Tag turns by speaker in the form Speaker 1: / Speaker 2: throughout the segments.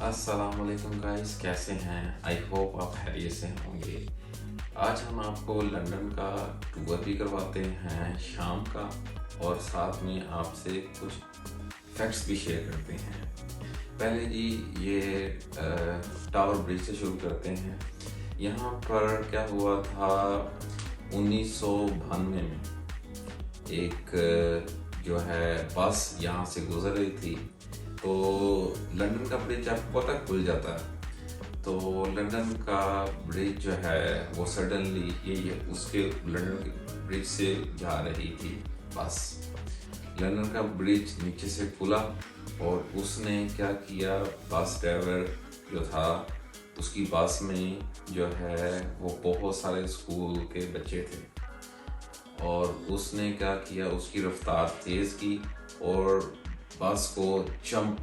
Speaker 1: अस्सलामुअलैकुम गाइस, कैसे हैं? आई होप आप खैरियत से होंगे। आज हम आपको लंदन का टूर भी करवाते हैं शाम का, और साथ में आपसे कुछ फैक्ट्स भी शेयर करते हैं। पहले जी ये टावर ब्रिज से शुरू करते हैं। यहाँ पर क्या हुआ था 1992 में, एक जो है बस यहाँ से गुजर रही थी, तो लंदन का ब्रिज आपको पता खुल जाता है। तो लंदन का ब्रिज जो है वो सडनली ये उसके लंदन के ब्रिज से जा रही थी बस। लंदन का ब्रिज नीचे से खुला और उसने क्या किया, बस ड्राइवर जो था उसकी बस में जो है वो बहुत सारे स्कूल के बच्चे थे, और उसने क्या किया, उसकी रफ्तार तेज़ की और बस को जंप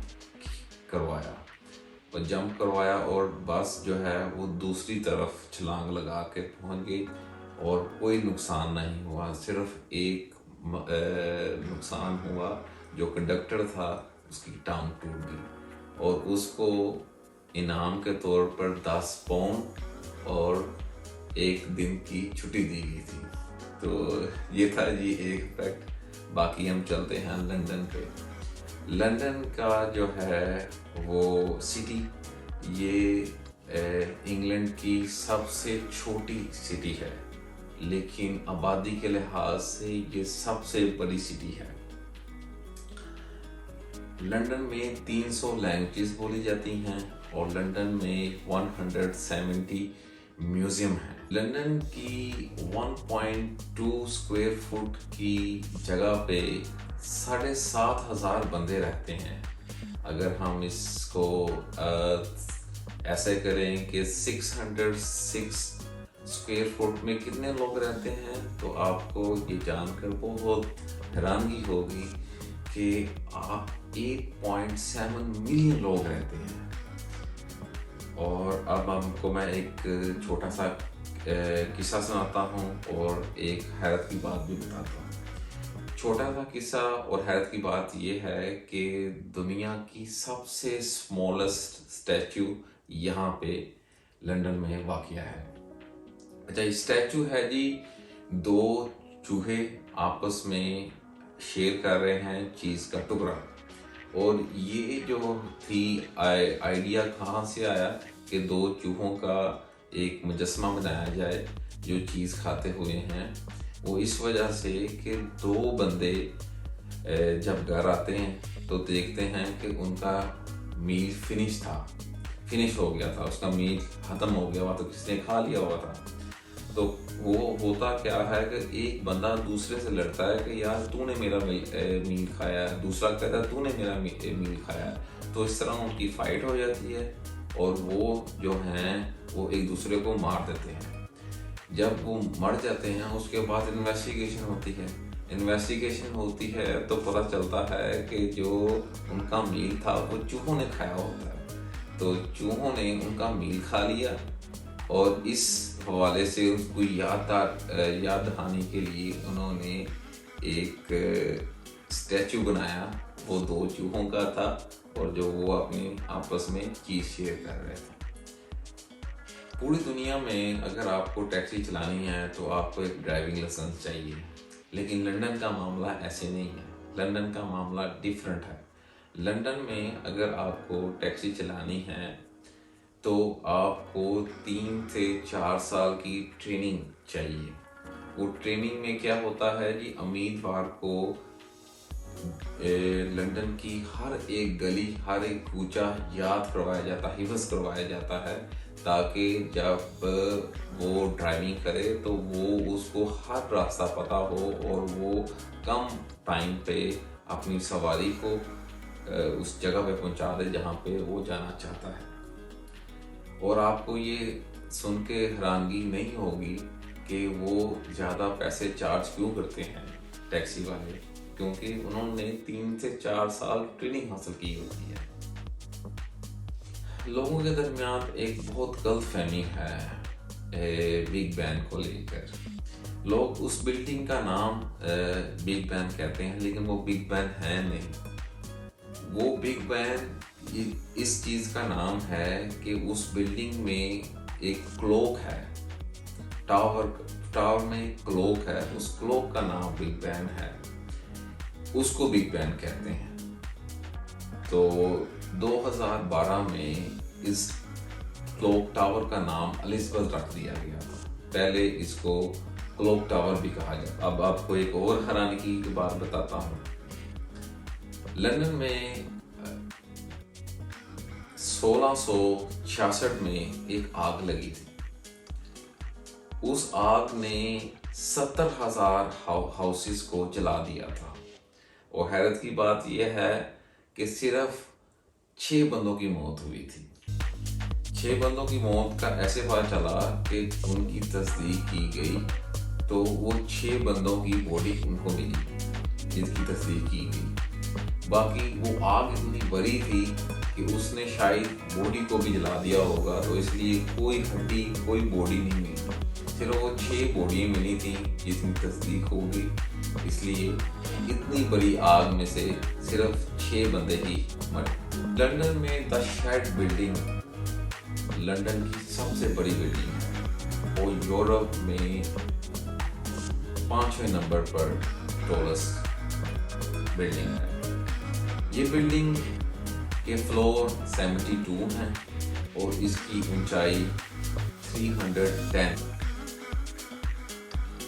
Speaker 1: करवाया और बस जो है वो दूसरी तरफ छलांग लगा के पहुंच गई और कोई नुकसान नहीं हुआ। सिर्फ एक नुकसान हुआ, जो कंडक्टर था उसकी टांग टूट गई और उसको इनाम के तौर पर 10 पाउंड और 1 दिन की छुट्टी दी गई थी। तो ये था जी एक फैक्ट। बाकी हम चलते हैं लंदन पे। लंदन का जो है वो सिटी, ये इंग्लैंड की सबसे छोटी सिटी है, लेकिन आबादी के लिहाज से ये सबसे बड़ी सिटी है। लंदन में 300 लैंग्वेजेस बोली जाती हैं और लंदन में 170 म्यूजियम है। लंदन की 1.2 स्क्वायर फुट की जगह पे 7,500 बंदे रहते हैं। अगर हम इसको ऐसे करें कि 606 स्क्वायर फुट में कितने लोग रहते हैं, तो आपको ये जानकर बहुत हैरानगी होगी कि आप 8.7 मिलियन लोग रहते हैं। और अब आपको मैं एक छोटा सा किस्सा सुनाता हूँ और एक हैरत की बात भी बताता हूँ। छोटा सा किस्सा और हैरत की बात ये है कि दुनिया की सबसे स्मॉलेस्ट स्टैचू यहाँ पे लंदन में वाक़या है। अच्छा, ये स्टैचू है जी, 2 चूहे आपस में शेयर कर रहे हैं चीज़ का टुकड़ा। और ये जो थी आइडिया कहाँ से आया कि 2 चूहों का एक मुजस्समा बनाया जाए जो चीज़ खाते हुए हैं। वो इस वजह से कि 2 बंदे जब घर आते हैं तो देखते हैं कि उनका मील फिनिश हो गया था, उसका मील ख़त्म हो गया हुआ, तो किसने खा लिया हुआ था। तो वो होता क्या है कि एक बंदा दूसरे से लड़ता है कि यार तूने मेरा मील खाया है, दूसरा कहता है तूने मेरा मील खाया है। तो इस तरह उनकी फाइट हो जाती है और वो जो हैं वो एक दूसरे को मार देते हैं। जब वो मर जाते हैं उसके बाद इन्वेस्टिगेशन होती है तो पता चलता है कि जो उनका मील था वो चूहों ने खाया होता है। तो चूहों ने उनका मील खा लिया और इस हवाले से उसको याद दहानी के लिए उन्होंने एक स्टैचू बनाया। वो 2 चूहों का था और जो वो अपने आपस में चीज़ शेयर कर रहे थे। पूरी दुनिया में अगर आपको टैक्सी चलानी है तो आपको एक ड्राइविंग लाइसेंस चाहिए, लेकिन लंदन का मामला ऐसे नहीं है। लंदन का मामला डिफरेंट है। लंदन में अगर आपको टैक्सी चलानी है तो आपको 3 से 4 साल की ट्रेनिंग चाहिए। वो ट्रेनिंग में क्या होता है जी, उम्मीदवार को लंदन की हर एक गली, हर एक कूचा याद करवाया जाता है, हिफ्ज़ करवाया जाता है, ताकि जब वो ड्राइविंग करे तो वो उसको हर रास्ता पता हो और वो कम टाइम पे अपनी सवारी को उस जगह पे पहुंचा दे जहां पे वो जाना चाहता है। और आपको ये सुन के हैरानगी नहीं होगी कि वो ज़्यादा पैसे चार्ज क्यों करते हैं टैक्सी वाले, क्योंकि उन्होंने 3 से 4 साल ट्रेनिंग हासिल की होती है। लोगों के दरमियान एक बहुत गलतफहमी है बिग बैन को लेकर। लोग उस बिल्डिंग का नाम बिग बैन कहते हैं, लेकिन वो बिग बैन है नहीं। वो बिग बैन इस चीज का नाम है कि उस बिल्डिंग में एक क्लॉक है, टावर में एक क्लॉक है, उस क्लॉक का नाम बिग बैन है, उसको बिग बैन कहते हैं। तो 2012 में इस क्लॉक टावर का नाम एलिजाबेथ रख दिया गया। पहले इसको क्लॉक टावर भी कहा जाता। अब आपको एक और हैरानी की बात बताता हूँ। लंदन में 1666 में एक आग लगी थी। उस आग ने 70,000 हाउसेस को जला दिया था। और हैरत की बात यह है कि सिर्फ 6 बंदों की मौत हुई थी। 6 बंदों की मौत का ऐसे पता चला कि उनकी तस्दीक की गई तो वो 6 बंदों की बॉडी उनको मिली जिसकी तस्दीक की गई। बाकी वो आग इतनी बड़ी थी कि उसने शायद बॉडी को भी जला दिया होगा, तो इसलिए कोई हड्डी कोई बॉडी नहीं मिली। सिर्फ वो 6 बॉडी मिली थी जिसकी तस्दीक होगी। इसलिए इतनी बड़ी आग में से सिर्फ 6 बंदे ही मरे। लंदन में द शेड बिल्डिंग लंदन की सबसे बड़ी बिल्डिंग है और यूरोप में 5वें नंबर पर टॉलेस्ट बिल्डिंग है। ये बिल्डिंग के फ्लोर 72 हैं और इसकी ऊंचाई 310।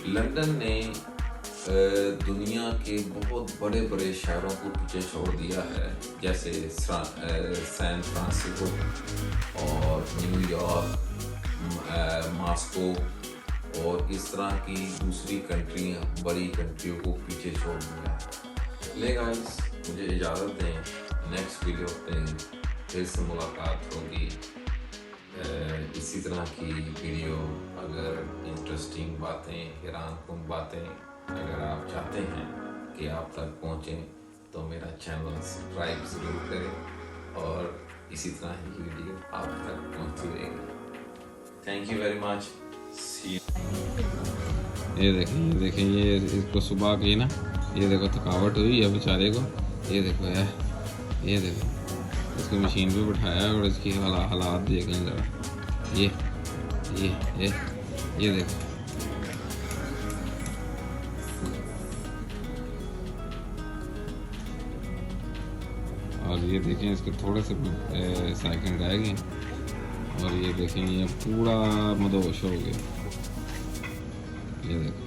Speaker 1: लंदन ने दुनिया के बहुत बड़े बड़े शहरों को पीछे छोड़ दिया है, जैसे सैन फ्रांसिस्को और न्यूयॉर्क, मॉस्को और इस तरह की दूसरी कंट्रियाँ, बड़ी कंट्रियों को पीछे छोड़ दिया है। ले गाइस, मुझे इजाज़त दें, नेक्स्ट वीडियो पे फिर से मुलाकात होगी। इसी तरह की वीडियो, अगर इंटरेस्टिंग बातें, हैरानकुन बातें अगर आप चाहते हैं कि आप तक पहुँचें तो मेरा चैनल सब्सक्राइब ज़रूर करें और इसी तरह की वीडियो आप तक पहुँचती रहेगी। Thank you very much.
Speaker 2: ये देखें ये इसको सुबह की ना, ये देखो थकावट हुई है बेचारे को। ये देखो यार, ये देखो इसको मशीन पे बिठाया और इसकी हालात देख लें ज़रा। ये देखो, और ये देखें इसके थोड़े से सेकंड रह गए और ये देखें ये पूरा मदहोश हो गया। ये देखो,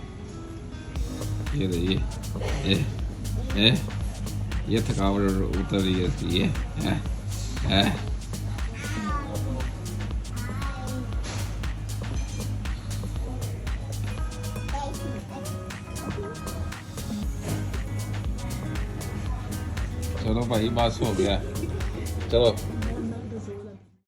Speaker 2: ये थकावट उतर रही है इसकी। ये चलो भाई, बस हो गया, चलो।